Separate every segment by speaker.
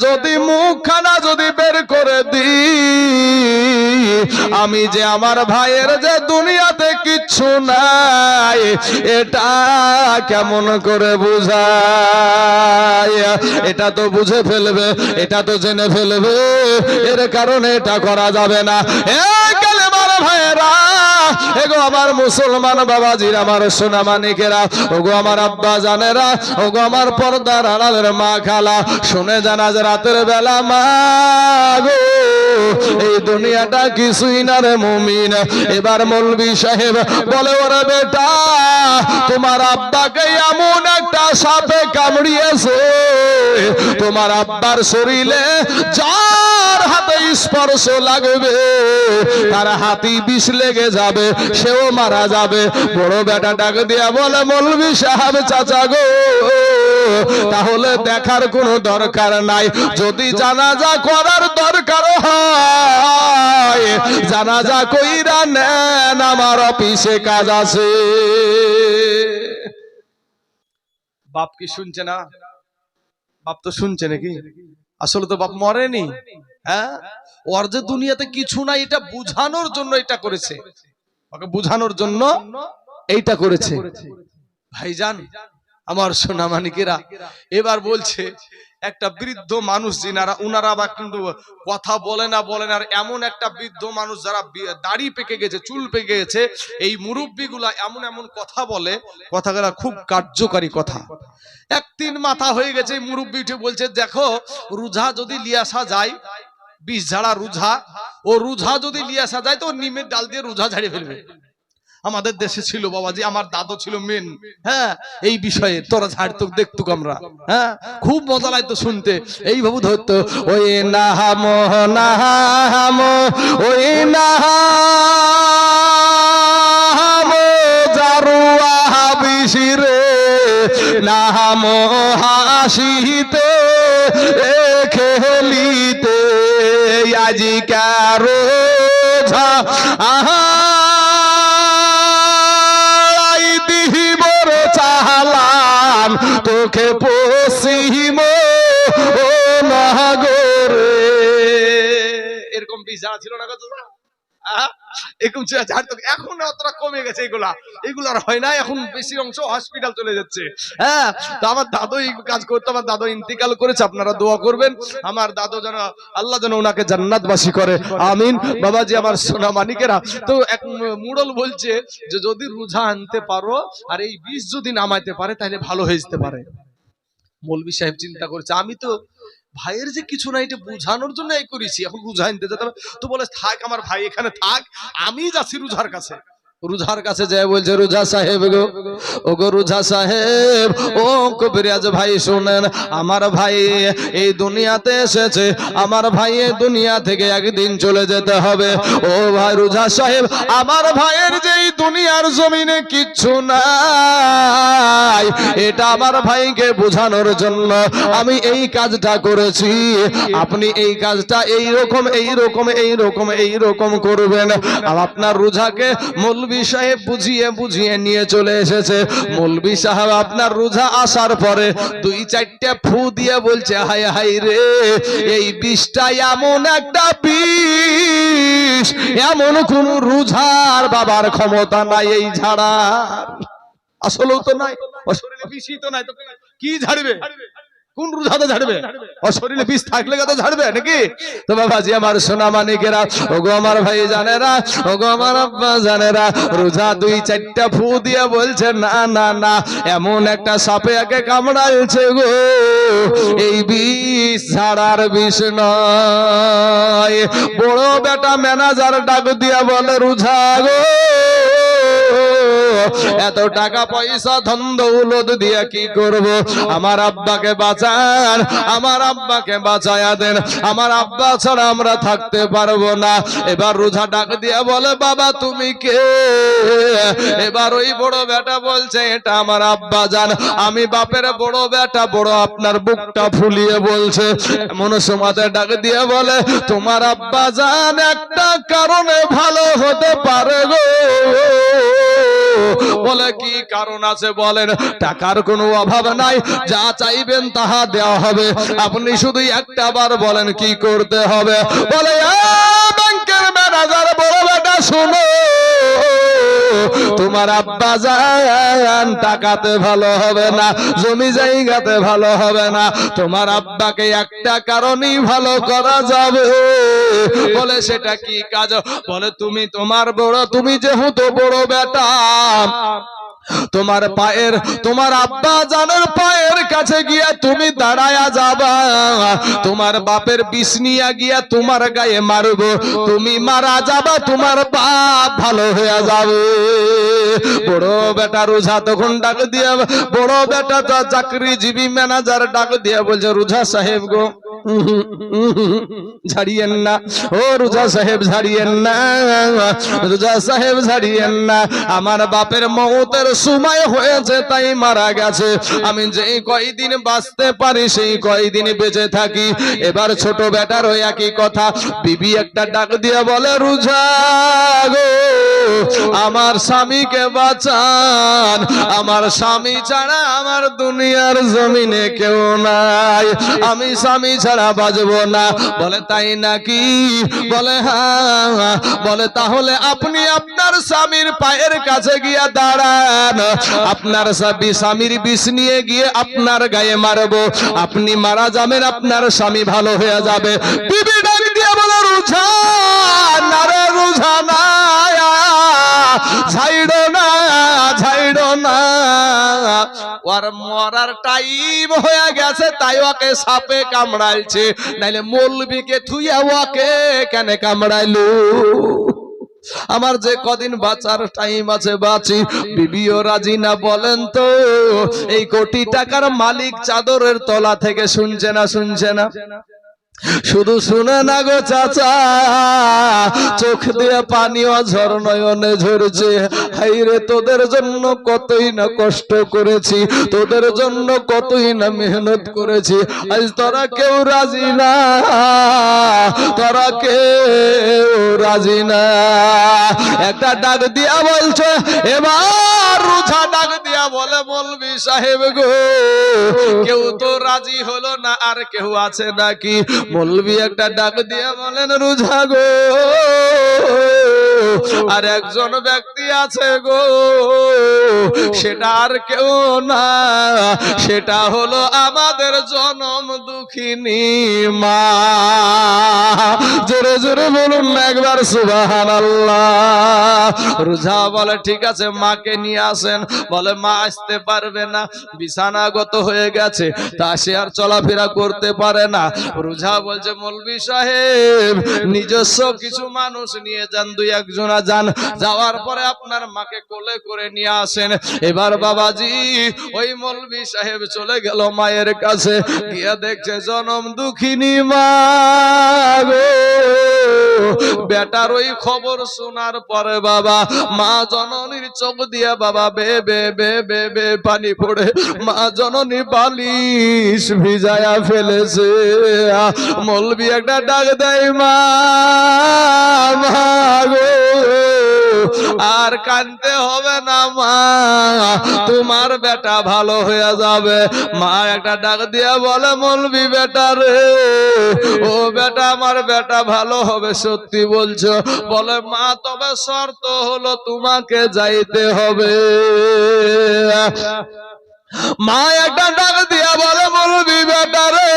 Speaker 1: যদি মুখখানা যদি বের করে দিই, আমি যে আমার ভাইয়ের যে দুনিয়াতে কিচ্ছু নাই এটা কেমন করে বুঝাই? এটা তো বুঝে ফেলবে, এটা তো জেনে ফেলবে, এর কারণে এটা করা যাবে না। কালেমার ভাইয়েরা, এগো আমার মুসলমান বাবাজির, আমার সোনা মানিকেরা, ওগো আমার আব্বা জানেরা, ওগো আমার পর্দার আড়ালের মা খালা, শুনে জানা যে রাতের বেলা মা গো এই দুনিয়াটা কিছুই না রে মুমিন। এবার মৌলভী সাহেব বলে, ওরে বেটা, তোমার আব্বাকে এমন একটা সাপে কামড়িয়েছে, তোমার আব্বার শরীরে যার হাতে স্পর্শ লাগবে তার হাতি বিষ লেগে যাবে, সেও মারা যাবে। বড় বেটা ডাক দিয়া বলে, মৌলভী সাহেব চাচা গো, তাহলে দেখার কোনো দরকার নাই, যদি জানাজা করার দরকার হয় জানাজা কইরা নেন, আমার অফিসে কাজ আছে। বাপ কি শুনছে না? বাপ তো শুনছে নাকি? আসলে তো বাপ মরেনি। হ্যাঁ, ওর যে দুনিয়াতে কিছু নাই এটা বুঝানোর জন্য এটা করেছে, ওকে বুঝানোর জন্য এইটা করেছে। ভাইজান আমার সোনা মানিকেরা, এবার বলছে একটা বৃদ্ধ মানুষ যিনারা, উনারা বা কিন্তু কথা বলে না, আর এমন একটা বৃদ্ধ মানুষ যারা দাড়ি পেকে গেছে, চুল পেকে গেছে, এই মুরব্বীগুলা এমন এমন কথা বলে, কথাগুলা খুব কার্যকারী কথা। এক তিন মাথা হয়ে গেছে, এই মুরব্বী উঠে বলছে, দেখো রুঝা যদি লিয়াসা যায়, বিষ ঝাড়া রুঝা, ও রুঝা যদি লিয়াসা যায় তো নিমের ডাল দিয়ে রুঝা ঝাড়িয়ে ফেলবে। আমাদের দেশে ছিল বাবাজি, আমার দাদু ছিল মেন, হ্যাঁ, এই বিষয়ে তোরা ঝাড়তুক দেখতুক আমরা, হ্যাঁ, খুব মজা লাগতো শুনতে। এইভাবে ধরতো, ওই নাহামো নাহামো, ওই নাহামো জারুয়া বিশিরে, নাহামো হাসিতে খেলিতে, আজি কারো ঝা আহা তোকে পশ্চিম নাগরে। এরকম বিষ যারা ছিল না কত, এরকম এখন অতটা কমে গেছে, এগুলার হয় না, এখন বেশি অংশ হসপিটাল চলে যাচ্ছে। হ্যাঁ, তো আমার দাদু এই কাজ করতো, আমার দাদু ইন্তিকাল করেছে, আপনারা দোয়া করবেন আমার দাদু যেন আল্লাহ যেন ওনাকে জান্নাতবাসী করে, আমিন। বাবাজি আমার সোনা মানিকেরা, তো এক মুড়ল বলছে যে যদি রোজা আনতে পারো আর এই বিষ যদি নামাইতে পারে তাহলে ভালো হয়ে যেতে পারে। মৌলভী সাহেব চিন্তা করছে, আমি তো ভাইয়ের যে কিছু নাই এটা বুঝানোর জন্য এই করেছি, এখন রোজা আনতে যেতে হবে। তো বলে, থাক আমার ভাই এখানে থাক, আমি যাচ্ছি রোজার কাছে। রোজার কাছে যায় বলছে, রোজা সাহেব গো, ও গো রোজা সাহেব, ও কবিরাজ ভাই শুনেন, আমার ভাই এই দুনিয়াতে এসেছে, আমার ভাই এই দুনিয়া থেকে একদিন চলে যেতে হবে। ও ভাই রোজা সাহেব, আমার ভাইয়ের যে এই দুনিয়ার জমিনে কিচ্ছু নাই, এটা আমার ভাইকে বোঝানোর জন্য আমি এই কাজটা করেছি। আপনি এই কাজটা এইরকম এইরকম এইরকম এইরকম করবেন। আপনার রোজাকে মৌলভী সাহেব বুঝিয়ে বুঝিয়ে নিয়ে চলে এসেছে। মৌলভী সাহেব আপনার রোজা আসার পরে দুই চারটে ফু দিয়ে বলছে, হায় হায় রে, এই বিষটা এমন একটা বিষ, এমন কোন রোজার বাবার ক্ষমতা নাই এই ঝাড়ার। আসলেও তো নাই, শরীরে বিষই তো নাই, তো কি ঝাড়বে? কোন রোজাতে ঝাড়বে? ও শরীরে বিষ থাকলে কত ঝাড়বে নাকি? তো বাবাজি আমার সোনা মানিকেরা, ওগো আমার ভাই জানেরা, ওগো আমার আব্বা জানেরা, রোজা দুই চারটা ফু দিয়ে বলছে, না না না, এমন একটা সাপে একে কামড়াইছে গো, এই বিষ ঝাড়ার বিষ নয়। বড় বেটা ম্যানেজার ডাক দিয়া বলে, রোজা গো, এত টাকা পয়সা ধন দৌলত দিয়ে কি করব? আমার আব্বাকে বাঁচান, আমার আব্বাকে বাঁচায়া দেন, আমার আব্বা ছাড়া আমরা থাকতে পারবো না। এবার রোজা ডাক দিয়ে বলে, বাবা তুমি কে? এবার ওই বড় বেটা বলছে, এটা আমার আব্বা জান, আমি বাপের বড় বেটা। বড় আপনার বুকটা ফুলিয়ে বলছে, এমন সময়তে ডাক দিয়ে বলে, তোমার আব্বা জান একটা কারণে ভালো হতে পারে গো, বলে কি কারণ আছে বলেন? টাকার কোনো অভাব নাই, যা চাইবেন তাহা দেওয়া হবে, আপনি শুধু একটা বার বলেন কি করতে হবে। বলে ব্যাংকের ম্যানেজার বড় বেটা শোনো, তোমার আব্বা জান টাকাতে ভালো হবে না, জমি জায়গাতে ভালো হবে না, তোমার আব্বাকে একটা কারণেই ভালো করা যাবে। বলে সেটা কি কাজ? বলে তুমি তোমার বড়, তুমি যেহেতু বড় বেটা, তোমার পায়ের, তোমার আব্বা জানের পায়ের কাছে গিয়া তুমি দাঁড়ায়া যাবা, তোমার বাপের বিষ নিয়া গিয়া তোমার গায়ে মারবো, তুমি মারা যাবা, তোমার বাপ ভালো হয়ে যাবে। বড় বেটা রোজা তখন ডাক দিয়া, বড় বেটা তো চাকরিজীবী ম্যানেজার ডাক দিয়া বলছে, রোজা সাহেব গো, ঝাড়িয়েন না, ও রোজা সাহেব ঝাড়িয়েন না, রোজা সাহেব ঝাড়িয়েন না, আমার বাপের মওতের সময় হয়েছে তাই মারা গেছে, আমি যেই কয়দিন বাঁচতে পারি সেই কয়দিন বেঁচে থাকি। এবার ছোট বেটার ওই একই কথা, বিবি একটা ডাক দিয়ে বলে, রোজা গো আমার স্বামীকে বাঁচান, আমার স্বামী ছাড়া আমার দুনিয়ার জমিনে কেউ নাই, আমি স্বামী ছাড়া বাঁচবো না। বলে তাই নাকি? বলে হ্যাঁ। বলে তাহলে আপনি আপনার স্বামীর পায়ের কাছে গিয়া দাঁড়ান, আপনার স্বামীর বিষ নিয়ে গিয়ে আপনার গায়ে মারবো, আপনি মারা যাবেন, আপনার স্বামী ভালো হয়ে যাবে। বিবি ডাক দিয়ে বলে, রোজা না রে, রোজা না, ছাইড়ো না, ছাইড়ো না, ওর মরার টাইম হয়ে গেছে তাই ওকে সাপে কামড়াইছে, নাইলে মৌলবীকে থুইয়া ওকে কেন কামড়াইলো? আমার যে কদিন বাঁচার টাইম আছে বাঁচি। বিবিও রাজি না, বলেন তো এই কোটি টাকার মালিক চাদরের তলা থেকে শুনছে না, শুনছে না? শুধু শুনে না গো চাচা, চোখ দিয়ে পানিও ঝর নয়নে ঝরছে। হাইরে তোদের জন্য কতই না কষ্ট করেছি, তোদের জন্য কতই না মেহনত করেছি, আজ তোরা কেউ রাজি না, তোরা কেউ রাজি না। একটা ডাক দিয়া বলছে, এবার রোজা ডাক দিয়া বলে, মৌলভী সাহেব গো কেউ তো রাজি হলো না, আর কেউ আছে নাকি? মৌলভী একটা ডাক দিয়ে বলেন, রোজা গো আর একজন ব্যক্তি আছে গো, সেটা আর কেউ না, সেটা হলো আমাদের জনম দুঃখিনী মা। জোরে জোরে বলুন না একবার সুবহানাল্লাহ। রোজা বলে ঠিক আছে, মাকে নিয়ে আসেন। বলে মা আসতে পারবে না, বিছানাগত হয়ে গেছে, তা সে আর চলাফেরা করতে পারে না। রোজা বলছে, মৌলভী সাহেব নিজস্ব কিছু মানুষ নিয়ে যান, দুই একজনা যান, যাওয়ার পরে আপনার মাকে কোলে করে নিয়ে আসেন। এবার বাবাজি ওই মৌলভী সাহেব চলে গেল মায়ের কাছে, গিয়ে দেখছে জনম দুঃখিনী মা গো। বেটার ওই খবর শোনার পরে বাবা, মা জননীর চোখ দিয়ে বাবা বে বে বে বে বে পানি পড়ে, মা জননী বালিশ ভিজায়া ফেলেছে। মৌলভী একটা ডাক দেয়, মা গো আর কাঁদতে হবে না মা, তোমার বেটা ভালো হয়ে যাবে। মা একটা ডাক দিয়া বলে, মৌলভী বেটা রে, ও বেটা আমার বেটা ভালো হবে সত্যি বলছো? বলে মা তবে শর্ত হলো তোমাকে যাইতে হবে। মা একটা ডাক দিয়া বলে, মৌলভী বেটা রে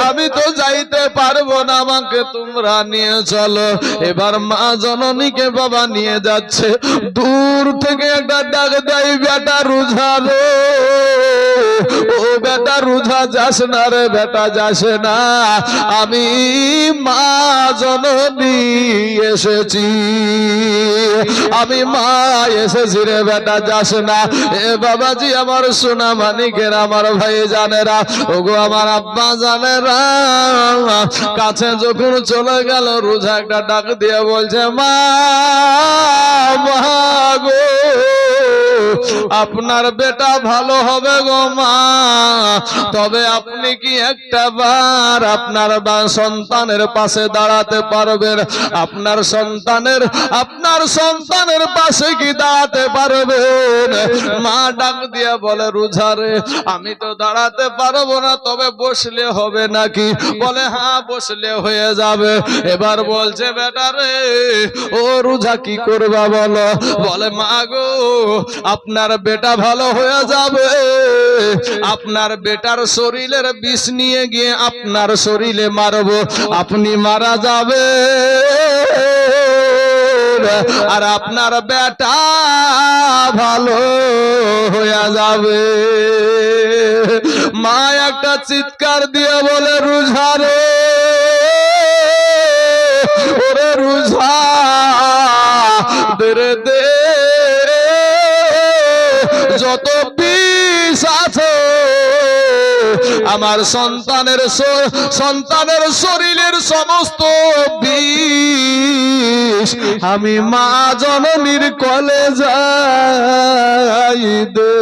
Speaker 1: আমি তো যাইতে পারবো না, আমাকে তোমরা নিয়ে চলো। এবার মা জননীকে বাবা নিয়ে যাচ্ছে, দূর থেকে একটা ডাক দেয়, বেটা রোজা রে, ও বেটা রোজা যাস না রে, বেটা যাস না, আমি মা জননী এসেছি, আমি মা এসেছি রে, বেটা যাস না। এ বাবাজি আমার সোনা মানিকের, আমার ভাই জানেরা, ওগো আমার আব্বা জানেরা, কাছে যখন চলে গেল রোজা একটা ডাক দিয়ে বলছে, মা গো আপনার বেটা ভালো হবে গো মা, তবে আপনি কি একটা বার আপনার সন্তানের পাশে দাঁড়াতে পারবেন? আপনার সন্তানের পাশে কি দাঁড়াতে পারবেন? মা ডাক দিয়া বলে, রুঝারে আমি তো দাঁড়াতে পারবো না, তবে বসলে হবে নাকি? বলে হ্যাঁ, বসলে হয়ে যাবে। এবার বলছে, বেটা রে ও রুঝা কি করবা বলো? বলে মা গো, আপনার বেটা ভালো হয়ে যাবে, আপনার বেটার শরীরের বিষ নিয়ে গিয়ে আপনার শরীরে মারবো, আপনি মারা যাবে আর আপনার বেটা ভালো হয়ে যাবে। মা একটা চিৎকার দিয়ে বলে, রুঝারে ওরে রুঝা দে দে, যত বিষ আছে আমার সন্তানের শরীরের সমস্ত বিষ আমি মা জননীর কলে যাই দে।